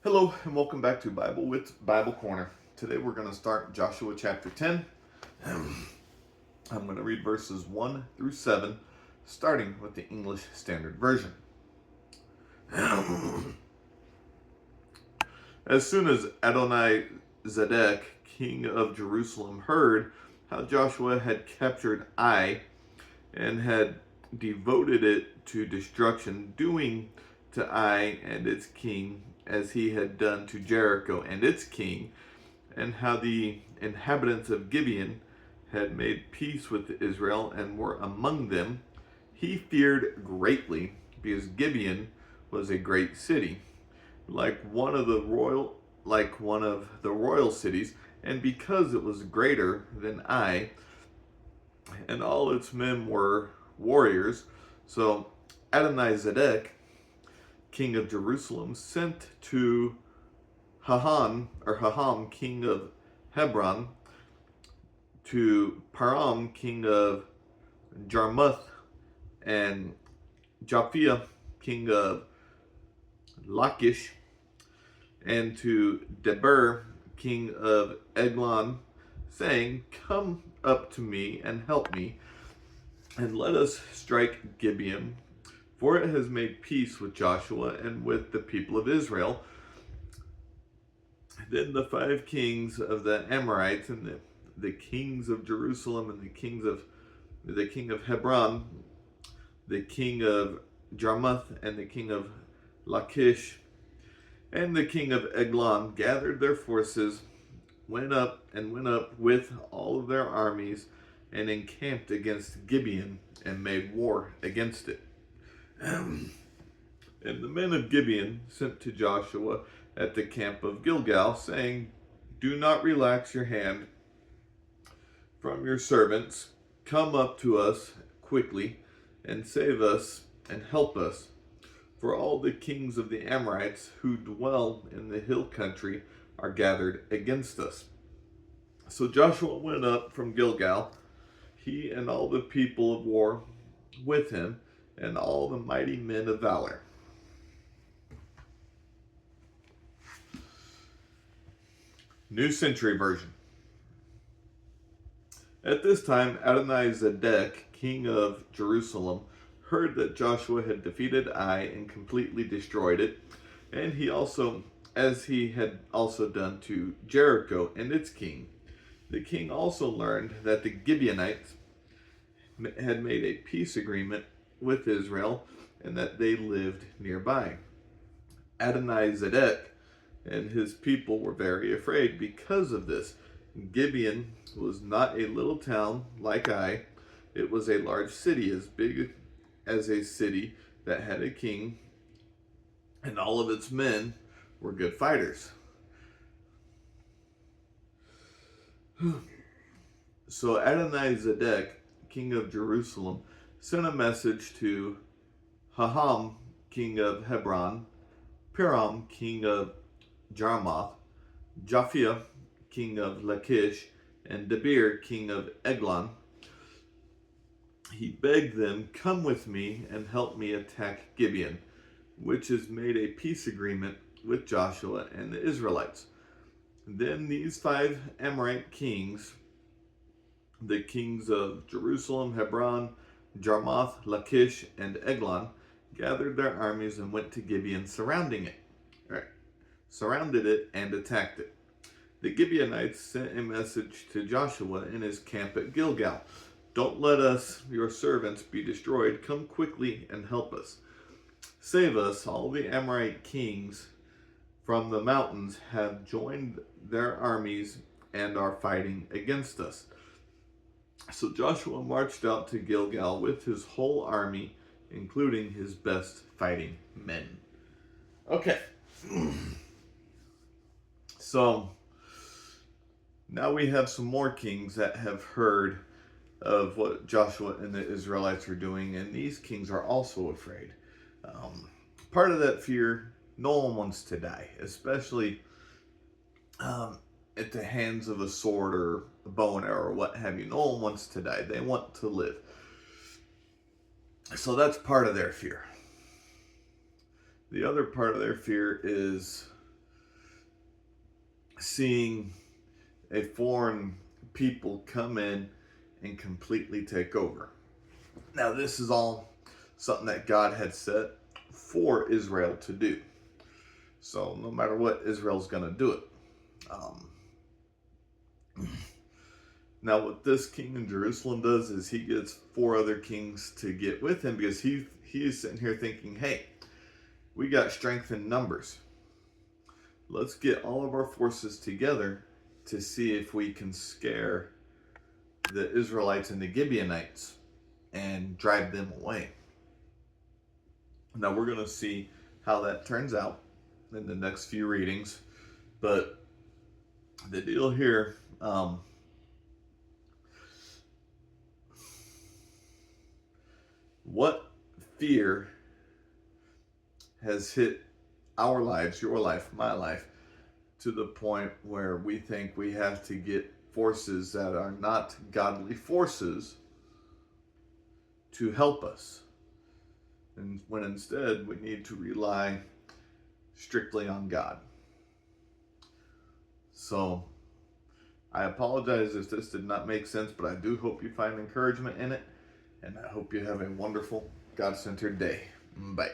Hello and welcome back to Bible with Bible Corner. Today we're going to start Joshua chapter 10. I'm going to read verses 1 through 7, starting with the English Standard Version. As soon as Adoni-zedek, king of Jerusalem, heard how Joshua had captured Ai and had devoted it to destruction, doing to Ai and its king as he had done to Jericho and its king, and how the inhabitants of Gibeon had made peace with Israel and were among them, he feared greatly, because Gibeon was a great city, like one of the royal cities, and because it was greater than Ai, and all its men were warriors. So Adoni-zedek, king of Jerusalem, sent to Hoham, king of Hebron, to Piram, king of Jarmuth, and Japhia, king of Lachish, and to Debir, king of Eglon, saying, "Come up to me and help me, and let us strike Gibeon, for it has made peace with Joshua and with the people of Israel." Then the 5 kings of the Amorites and the kings of Jerusalem and the king of Hebron, the king of Jarmuth and the king of Lachish, and the king of Eglon gathered their forces, went up with all of their armies, and encamped against Gibeon and made war against it. And the men of Gibeon sent to Joshua at the camp of Gilgal, saying, "Do not relax your hand from your servants. Come up to us quickly and save us and help us. For all the kings of the Amorites who dwell in the hill country are gathered against us." So Joshua went up from Gilgal, he and all the people of war with him, and all the mighty men of valor. New Century Version. At this time, Adoni-zedek, king of Jerusalem, heard that Joshua had defeated Ai and completely destroyed it, and as he had also done to Jericho and its king. The king also learned that the Gibeonites had made a peace agreement with Israel and that they lived nearby. Adoni-zedek and his people were very afraid because of this. Gibeon was not a little town like Ai. It was a large city, as big as a city that had a king, and all of its men were good fighters. So Adoni-zedek, king of Jerusalem, sent a message to Hoham, king of Hebron, Piram, king of Jarmuth, Japhia, king of Lachish, and Debir, king of Eglon. He begged them, "Come with me and help me attack Gibeon, which has made a peace agreement with Joshua and the Israelites." Then these 5 Amorite kings, the kings of Jerusalem, Hebron, Jarmuth, Lachish, and Eglon, gathered their armies and went to Gibeon, surrounded it and attacked it. The Gibeonites sent a message to Joshua in his camp at Gilgal. "Don't let us, your servants, be destroyed. Come quickly and help us. Save us." All the Amorite kings from the mountains have joined their armies and are fighting against us. So Joshua marched out to Gilgal with his whole army, including his best fighting men. Okay. So now we have some more kings that have heard of what Joshua and the Israelites are doing, and these kings are also afraid. Part of that fear, no one wants to die, especially at the hands of a sword or a bow and arrow or what have you. No one wants to die. They want to live. So that's part of their fear. The other part of their fear is seeing a foreign people come in and completely take over. Now, this is all something that God had set for Israel to do. So no matter what, Israel's going to do it. Now, what this king in Jerusalem does is he gets 4 other kings to get with him, because he is sitting here thinking, hey, we got strength in numbers. Let's get all of our forces together to see if we can scare the Israelites and the Gibeonites and drive them away. Now, we're going to see how that turns out in the next few readings. But the deal here, what fear has hit our lives, your life, my life, to the point where we think we have to get forces that are not godly forces to help us, and when instead we need to rely strictly on God. So I apologize if this did not make sense, but I do hope you find encouragement in it, and I hope you have a wonderful, God-centered day. Bye.